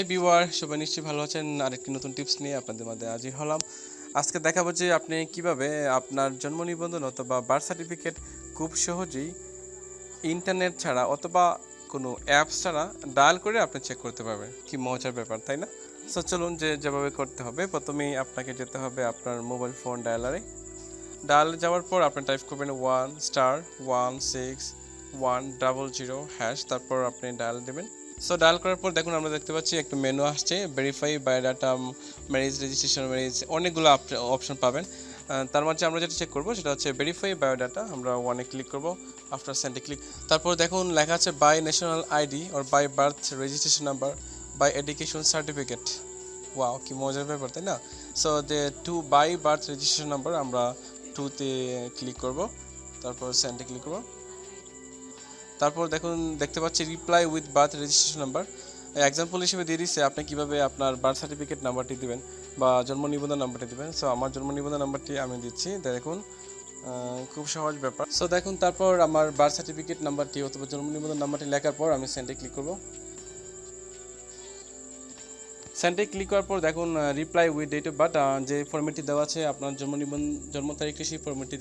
High viewer, সবাই নিশ্চয়ই ভালো আছেন। আরেকটি নতুন টিপস নিয়ে আপনাদের মাঝে হাজির হলাম। আজকে দেখাবো যে আপনি কিভাবে আপনার জন্ম নিবন্ধন অথবা বার্থ সার্টিফিকেট খুব সহজেই ইন্টারনেট ছাড়া অথবা কোনো অ্যাপস ছাড়া ডায়াল করে আপনি চেক করতে পারবেন। কি মজার ব্যাপার, তাই না? সো চলুন যেভাবে করতে হবে, প্রথমেই আপনাকে যেতে হবে আপনার মোবাইল ফোন ডায়ালারে। ডায়ালে যাওয়ার পর আপনি টাইপ করবেন 1*16100#, তারপর আপনি ডায়াল দেবেন। সো ডায়াল করার পর দেখুন আমরা দেখতে পাচ্ছি একটা মেনু আসছে, verify biodata, marriage registration, marriage, অনেকগুলো অপশন পাবেন। তার মাঝে আমরা যেটা চেক করবো সেটা হচ্ছে ভেরিফাই বায়োডাটা। আমরা ওয়ানে ক্লিক করবো, আফটার সেন্ডে ক্লিক। তারপর দেখুন লেখা আছে by national ID or by birth registration number, by education certificate. Wow, কি মজার ব্যাপার, তাই না? So two by birth registration number আমরা 2-তে ক্লিক করব, তারপর সেন্ডে ক্লিক করব। তারপর দেখতে পাচ্ছি reply with birth registration number. Example হিসেবে দিয়ে দিচ্ছে আপনি কীভাবে আপনার বার্থ সার্টিফিকেট নাম্বারটি দিবেন বা জন্ম নিবন্ধন নাম্বারটি দিবেন। সো আমার জন্ম নিবন্ধন নাম্বারটি আমি দিচ্ছি, দেখুন খুব সহজ ব্যাপার। সো দেখুন তারপর আমার বার্থ সার্টিফিকেট নাম্বারটি অথবা জন্ম নিবন্ধন নাম্বারটি লেখার পর আমি সেন্ডে ক্লিক করব। সেন্ডে ক্লিক করার পর দেখুন reply with date of birth, যে ফর্মেটটি দেওয়া আছে আপনার জন্ম তারিখে সেই ফর্মেটটি।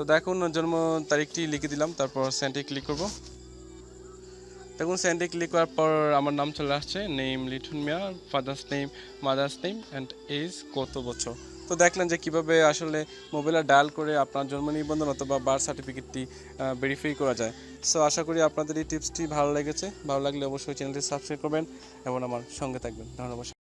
তো দেখুন জন্ম তারিখটি লিখে দিলাম, তারপর সেন্ডে ক্লিক করব। দেখুন সেন্ডে ক্লিক করার পর আমার নাম চলে আসছে, name Litun Mia, father's name, mother's name and age কত বছর। তো দেখলেন যে কীভাবে আসলে মোবাইলে ডায়াল করে আপনার জন্ম নিবন্ধন অথবা বার্থ সার্টিফিকেটটি ভেরিফাই করা যায়। সো আশা করি আপনাদের এই টিপসটি ভালো লেগেছে। ভালো লাগলে অবশ্যই চ্যানেলটি সাবস্ক্রাইব করবেন এবং আমার সঙ্গে থাকবেন। ধন্যবাদ।